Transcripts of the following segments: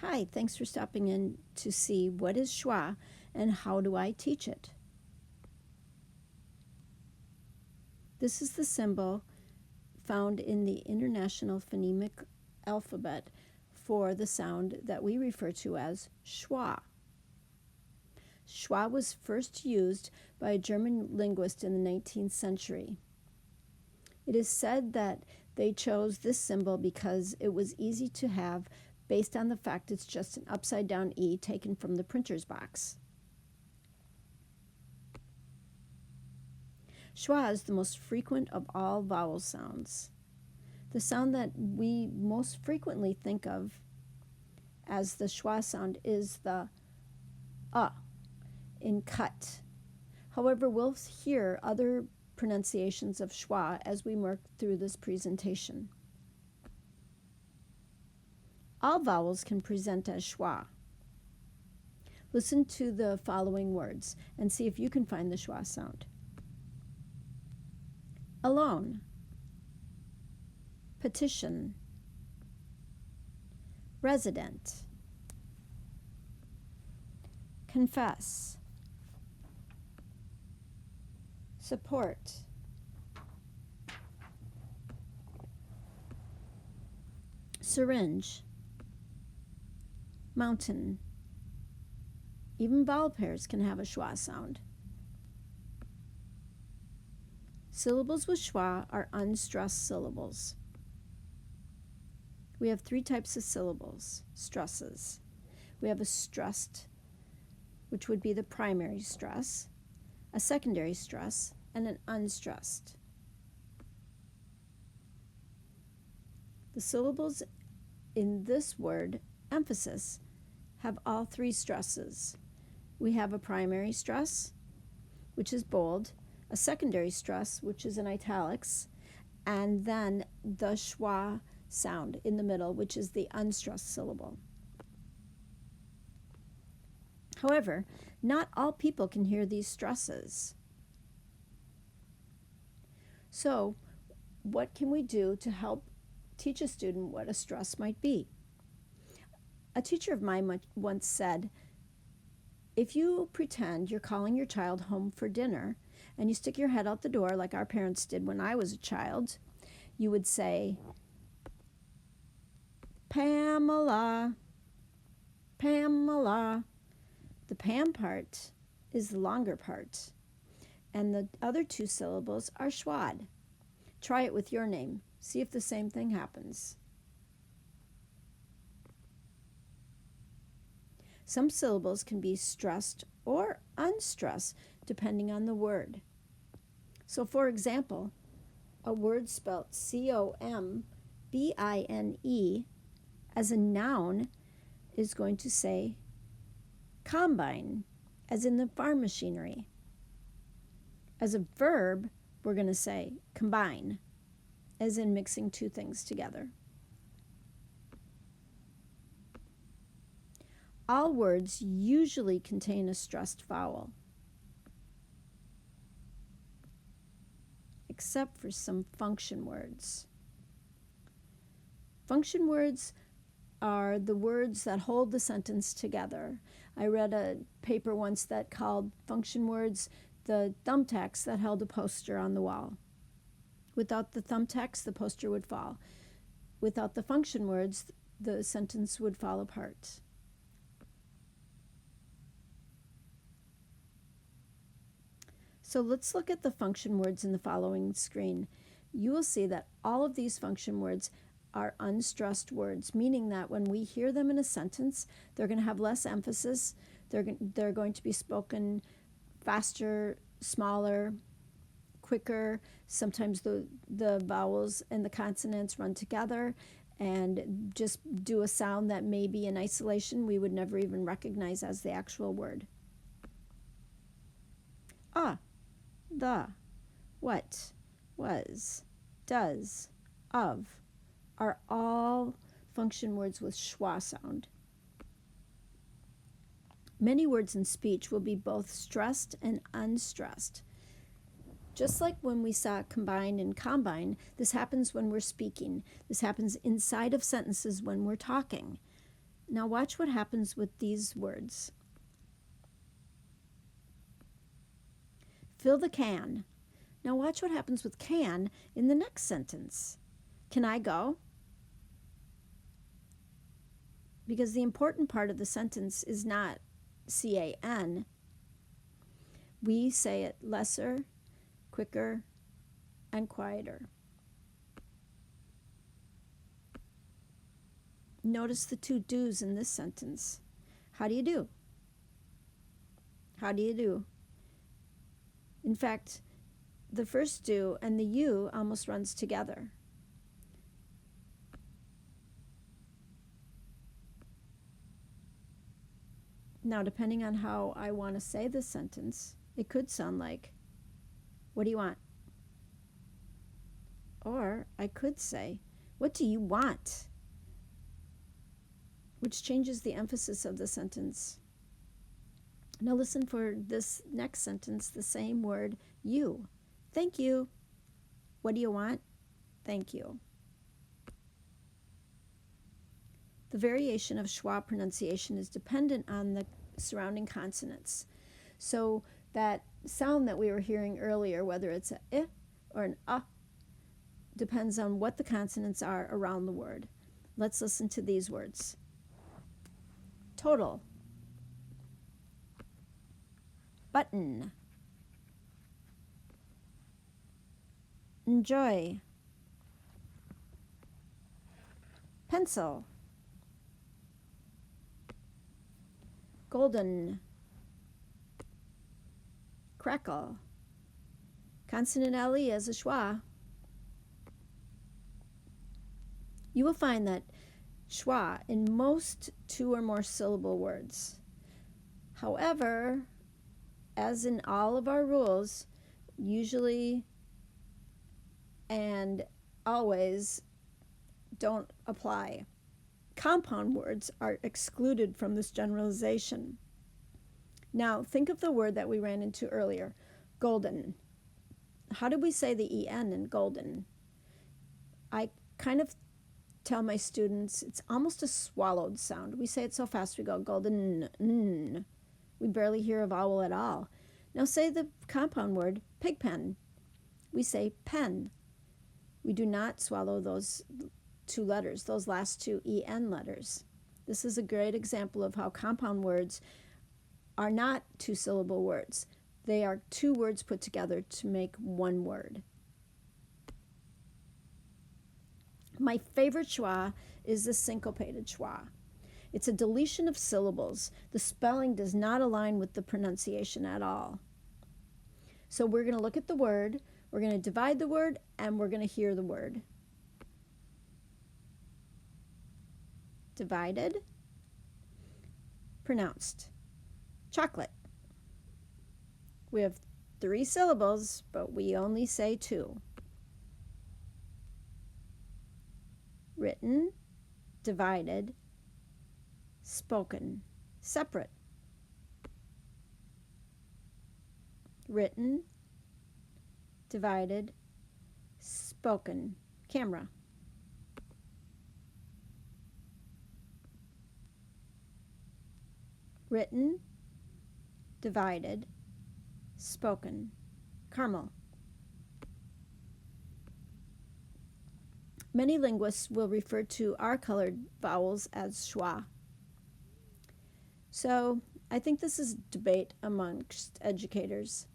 Hi, thanks for stopping in to see what is schwa and how do I teach it. This is the symbol found in the International Phonemic Alphabet for the sound that we refer to as schwa. Schwa was first used by a German linguist in the 19th century. It is said that they chose this symbol because it was easy to have based on the fact it's just an upside-down E taken from the printer's box. Schwa is the most frequent of all vowel sounds. The sound that we most frequently think of as the schwa sound is the in cut. However, we'll hear other pronunciations of schwa as we work through this presentation. All vowels can present as schwa. Listen to the following words and see if you can find the schwa sound. Alone, petition, resident, confess, support, syringe, mountain. Even vowel pairs can have a schwa sound. Syllables with schwa are unstressed syllables. We have three types of syllables, stresses. We have a stressed, which would be the primary stress, a secondary stress, and an unstressed. The syllables in this word, emphasis, have all three stresses. We have a primary stress, which is bold, a secondary stress, which is in italics, and then the schwa sound in the middle, which is the unstressed syllable. However, not all people can hear these stresses. So, what can we do to help teach a student what a stress might be? A teacher of mine once said, if you pretend you're calling your child home for dinner and you stick your head out the door like our parents did when I was a child, you would say, Pamela, Pamela. The Pam part is the longer part, and the other two syllables are schwad. Try it with your name. See if the same thing happens. Some syllables can be stressed or unstressed depending on the word. So for example, a word spelled C-O-M-B-I-N-E as a noun is going to say combine, as in the farm machinery. As a verb, we're going to say combine, as in mixing two things together. All words usually contain a stressed vowel, except for some function words. Function words are the words that hold the sentence together. I read a paper once that called function words the thumbtacks that held a poster on the wall. Without the thumbtacks, the poster would fall. Without the function words, the sentence would fall apart. So let's look at the function words in the following screen. You will see that all of these function words are unstressed words, meaning that when we hear them in a sentence, they're going to have less emphasis, they're going to be spoken faster, smaller, quicker. Sometimes the vowels and the consonants run together and just do a sound that maybe in isolation we would never even recognize as the actual word. The, what, was, does, of are all function words with schwa sound. Many words in speech will be both stressed and unstressed. Just like when we saw combine and combine, this happens when we're speaking. This happens inside of sentences when we're talking. Now watch what happens with these words. Fill the can. Now watch what happens with can in the next sentence. Can I go? Because the important part of the sentence is not C-A-N. We say it lesser, quicker, and quieter. Notice the two do's in this sentence. How do you do? How do you do? In fact, the first do and the you almost runs together. Now, depending on how I want to say this sentence, it could sound like, what do you want? Or I could say, what do you want? Which changes the emphasis of the sentence. Now listen for this next sentence, the same word, you. Thank you. What do you want? Thank you. The variation of schwa pronunciation is dependent on the surrounding consonants. So that sound that we were hearing earlier, whether it's a I or an a, depends on what the consonants are around the word. Let's listen to these words. Total. Button. Enjoy. Pencil. Golden. Crackle. Consonant LE as a schwa. You will find that schwa in most 2 or more syllable words. However, as in all of our rules, usually and always don't apply. Compound words are excluded from this generalization. Now, think of the word that we ran into earlier, golden. How did we say the EN in golden? I kind of tell my students it's almost a swallowed sound. We say it so fast we go golden. We barely hear a vowel at all. Now say the compound word pigpen. We say pen. We do not swallow those 2 letters, those last 2 EN letters. This is a great example of how compound words are not 2-syllable words. They are 2 words put together to make 1 word. My favorite schwa is the syncopated schwa. It's a deletion of syllables. The spelling does not align with the pronunciation at all. So we're going to look at the word, we're going to divide the word, and we're going to hear the word. Divided, pronounced. Chocolate. We have 3 syllables, but we only say 2. Written, divided, spoken, separate. Written, divided, spoken, camera. Written, divided, spoken, caramel. Many linguists will refer to our colored vowels as schwa. So I think this is debate amongst educators.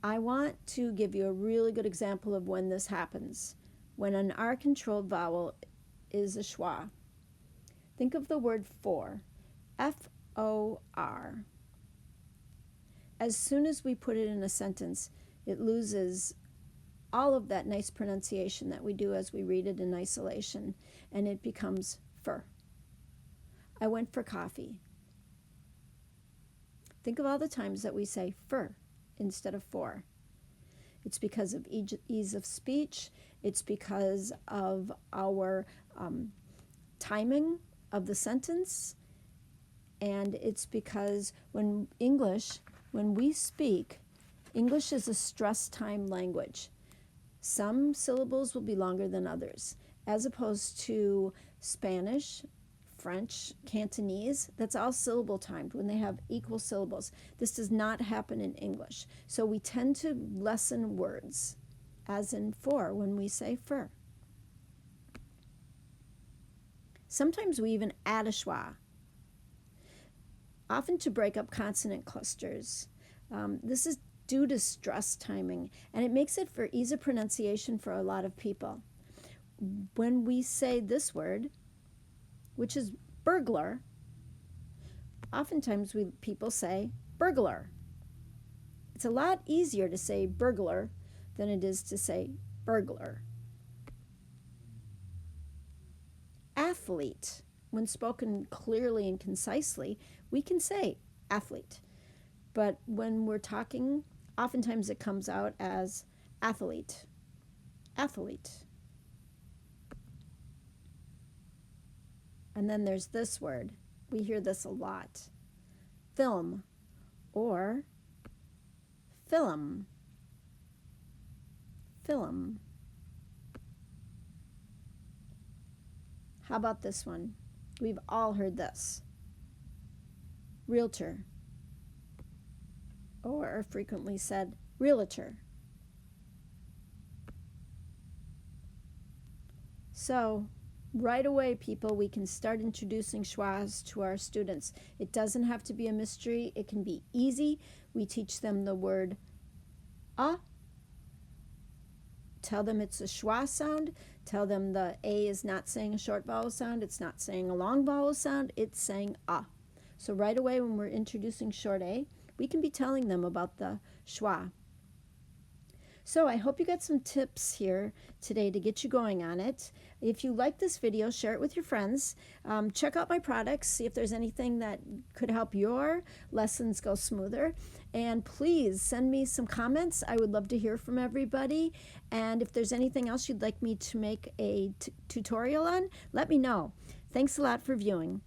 I want to give you a really good example of when this happens, when an R-controlled vowel is a schwa. Think of the word for, F-O-R. As soon as we put it in a sentence, it loses all of that nice pronunciation that we do as we read it in isolation, and it becomes fur. I went for coffee. Think of all the times that we say fur instead of for. It's because of ease of speech. It's because of our timing of the sentence. And it's because when we speak, English is a stress time language. Some syllables will be longer than others, as opposed to Spanish, French, Cantonese, that's all syllable timed when they have equal syllables. This does not happen in English. So we tend to lessen words, as in for when we say fur. Sometimes we even add a schwa, often to break up consonant clusters. This is due to stress timing, and it makes it for ease of pronunciation for a lot of people. When we say this word, which is burglar, oftentimes people say burglar. It's a lot easier to say burglar than it is to say burglar. Athlete, when spoken clearly and concisely, we can say athlete. But when we're talking, oftentimes it comes out as athlete. Athlete. And then there's this word. We hear this a lot. Film or film. Film. How about this one? We've all heard this. Realtor. Or frequently said, realtor. So, right away, people, we can start introducing schwas to our students. It doesn't have to be a mystery. It can be easy. We teach them the word a. Tell them it's a schwa sound. Tell them the A is not saying a short vowel sound. It's not saying a long vowel sound. It's saying a. So right away when we're introducing short A, we can be telling them about the schwa. So I hope you got some tips here today to get you going on it. If you like this video, share it with your friends. Check out my products, see if there's anything that could help your lessons go smoother. And please send me some comments. I would love to hear from everybody. And if there's anything else you'd like me to make a tutorial on, let me know. Thanks a lot for viewing.